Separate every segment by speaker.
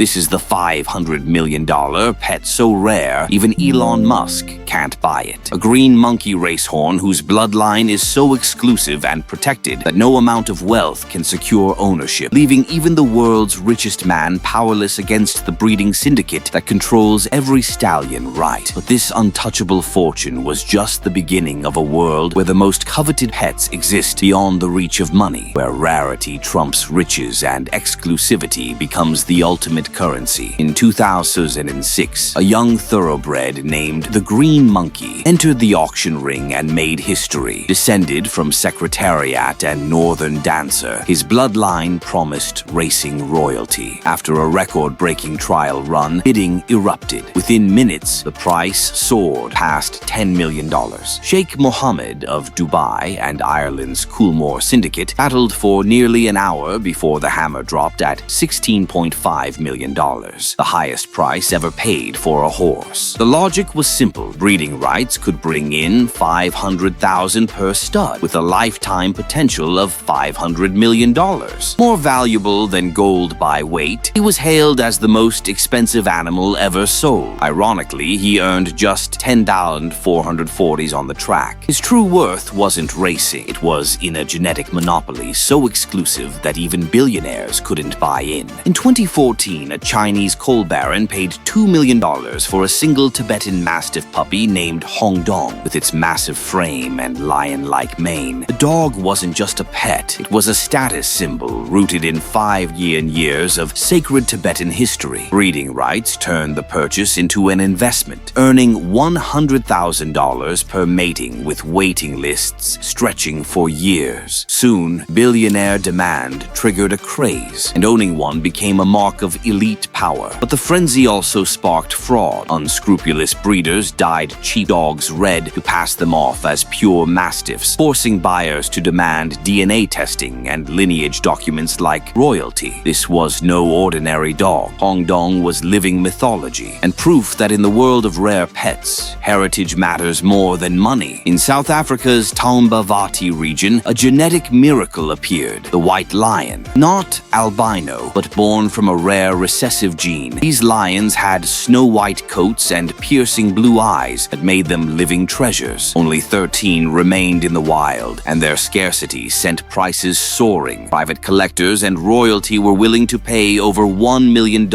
Speaker 1: This is the $500 million pet so rare, even Elon Musk can't buy it. A green monkey racehorn whose bloodline is so exclusive and protected that no amount of wealth can secure ownership, leaving even the world's richest man powerless against the breeding syndicate that controls every stallion right. But this untouchable fortune was just the beginning of a world where the most coveted pets exist beyond the reach of money, where rarity trumps riches and exclusivity becomes the ultimate currency. In 2006, a young thoroughbred named the Green Monkey entered the auction ring and made history. Descended from Secretariat and Northern Dancer, his bloodline promised racing royalty. After a record-breaking trial run, bidding erupted. Within minutes, the price soared past $10 million. Sheikh Mohammed of Dubai and Ireland's Coolmore Syndicate battled for nearly an hour before the hammer dropped at $16.5 million, the highest price ever paid for a horse. The logic was simple. Breeding rights could bring in $500,000 per stud, with a lifetime potential of $500 million. More valuable than gold by weight, he was hailed as the most expensive animal ever sold. Ironically, he earned just 10,440s on the track. His true worth wasn't racing. It was in a genetic monopoly so exclusive that even billionaires couldn't buy in. In 2014, a Chinese coal baron paid $2 million for a single Tibetan Mastiff puppy named Hongdong. With its massive frame and lion-like mane, the dog wasn't just a pet, it was a status symbol rooted in 5 years of sacred Tibetan history. Breeding rights turned the purchase into an investment, earning $100,000 per mating, with waiting lists stretching for years. Soon, billionaire demand triggered a craze, and owning one became a mark of elite power. But the frenzy also sparked fraud. Unscrupulous breeders dyed cheap dogs red to pass them off as pure mastiffs, forcing buyers to demand DNA testing and lineage documents like royalty. This was no ordinary dog. Hongdong was living mythology, and proof that in the world of rare pets, heritage matters more than money. In South Africa's Tambavati region, a genetic miracle appeared: the white lion. Not albino, but born from a rare recessive gene. These lions had snow-white coats and piercing blue eyes that made them living treasures. Only 13 remained in the wild, and their scarcity sent prices soaring. Private collectors and royalty were willing to pay over $1 million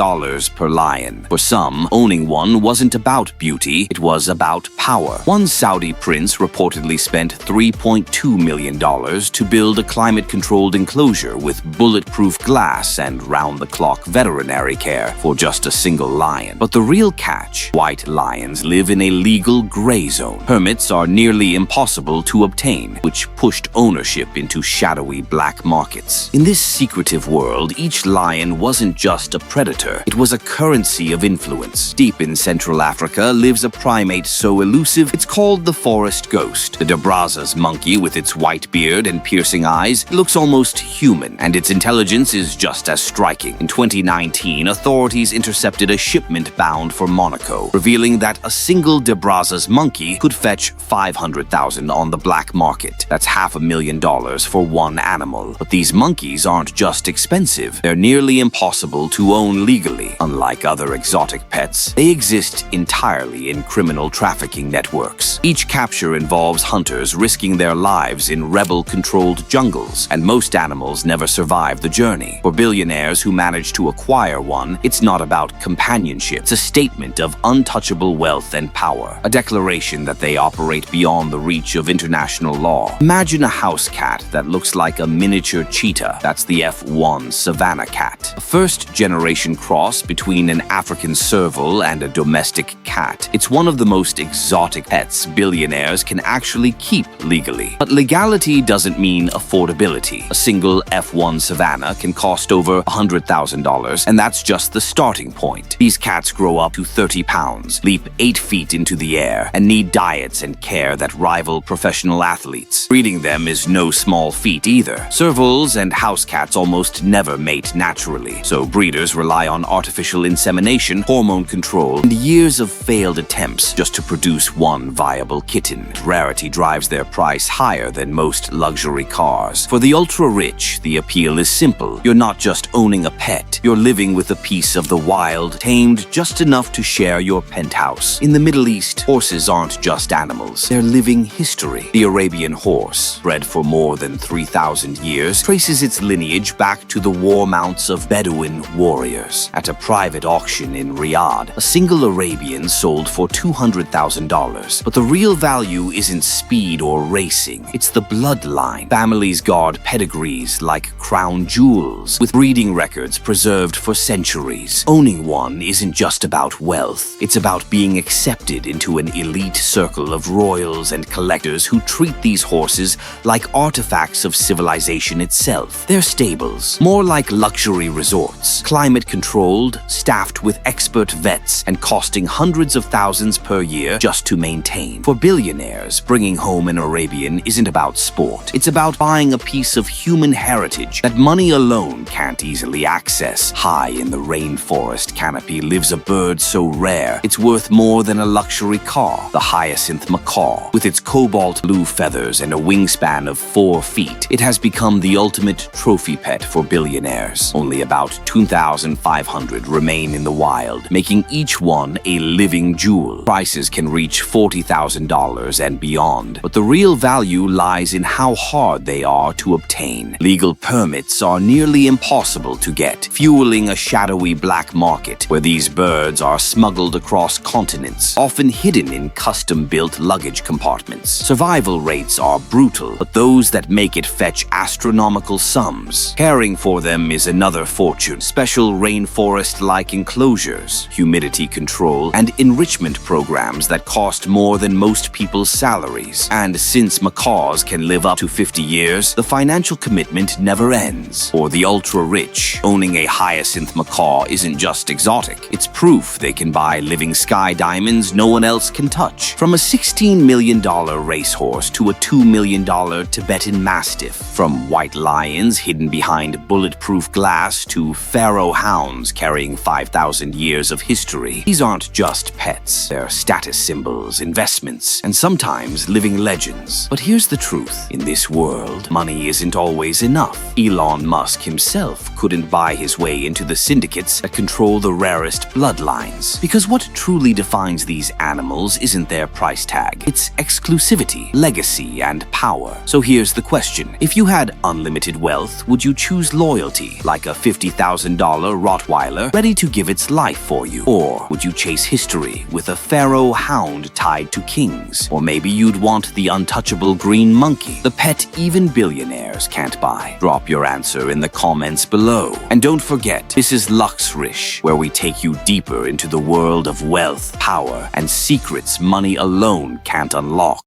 Speaker 1: per lion. For some, owning one wasn't about beauty, it was about power. One Saudi prince reportedly spent $3.2 million to build a climate-controlled enclosure with bulletproof glass and round-the-clock veterinary care for just a single lion. But the real catch: white lions live in a legal gray zone. Permits are nearly impossible to obtain, which pushed ownership into shadowy black markets. In this secretive world, each lion wasn't just a predator, it was a currency of influence. Deep in Central Africa lives a primate so elusive it's called the forest ghost. The de Brazza's monkey, with its white beard and piercing eyes, looks almost human, and its intelligence is just as striking. In 2019, authorities intercepted a shipment bound for Monaco, revealing that a single de Brazza's monkey could fetch $500,000 on the black market. That's $500,000 for one animal. But these monkeys aren't just expensive, they're nearly impossible to own legally. Unlike other exotic pets, they exist entirely in criminal trafficking networks. Each capture involves hunters risking their lives in rebel-controlled jungles, and most animals never survive the journey. For billionaires who manage to acquire one, it's not about companionship, it's a statement of untouchable wealth and power, a declaration that they operate beyond the reach of international law. Imagine a house cat that looks like a miniature cheetah. That's the F1 Savannah cat, a first-generation cross between an African serval and a domestic cat. It's one of the most exotic pets billionaires can actually keep legally. But legality doesn't mean affordability. A single F1 Savannah can cost over $100,000, and that's just the starting point. These cats grow up to 30 pounds, leap 8 feet into the air, and need diets and care that rival professional athletes. Breeding them is no small feat either. Servals and house cats almost never mate naturally, so breeders rely on artificial insemination, hormone control, and years of failed attempts just to produce one viable kitten. Rarity drives their price higher than most luxury cars. For the ultra-rich, the appeal is simple. You're not just owning a pet, you're living with a piece of the wild, tamed just enough to share your penthouse. In the Middle East, horses aren't just animals. They're living history. The Arabian horse, bred for more than 3,000 years, traces its lineage back to the war mounts of Bedouin warriors. At a private auction in Riyadh, a single Arabian sold for $200,000. But the real value isn't speed or racing. It's the bloodline. Families guard pedigrees like crown jewels, with breeding records preserved for centuries. Owning one isn't just about wealth. It's about being accepted into an elite circle of royals and collectors who treat these horses like artifacts of civilization itself. They're stables, more like luxury resorts, climate-controlled, staffed with expert vets, and costing hundreds of thousands per year just to maintain. For billionaires, bringing home an Arabian isn't about sport. It's about buying a piece of human heritage that money alone can't easily access. High in the rainforest canopy lives a bird so rare, it's worth more than a luxury car, the hyacinth macaw. With its cobalt blue feathers and a wingspan of 4 feet, it has become the ultimate trophy pet for billionaires. Only about 2,500 remain in the wild, making each one a living jewel. Prices can reach $40,000 and beyond, but the real value lies in how hard they are to obtain. Legal permits are nearly impossible to get, fueling a shadowy black market where these birds are smuggled across continents, often hidden in custom-built luggage compartments. Survival rates are brutal, but those that make it fetch astronomical sums. Caring for them is another fortune. Special rainforest-like enclosures, humidity control, and enrichment programs that cost more than most people's salaries. And since macaws can live up to 50 years, the financial commitment never ends. For the ultra-rich, owning a hyacinth macaw isn't just exotic. It's proof they can buy living sky diamonds no one else can touch. From a $16 million racehorse to a $2 million Tibetan Mastiff. From white lions hidden behind bulletproof glass to pharaoh hounds carrying 5,000 years of history. These aren't just pets. They're status symbols, investments, and sometimes living legends. But here's the truth. In this world, money isn't always enough. Elon Musk himself couldn't buy his way into the syndicates that control the rarest bloodlines. Because what truly defines these animals isn't their price tag. It's exclusivity, legacy, and power. So here's the question. If you had unlimited wealth, would you choose loyalty, like a $50,000 Rottweiler ready to give its life for you? Or would you chase history with a pharaoh hound tied to kings? Or maybe you'd want the untouchable green monkey, the pet even billionaires can't buy? Drop your answer in the comments below. And don't forget, this is Luxrish, where we take you deeper into the world of wealth, power, and secrets money alone can't unlock.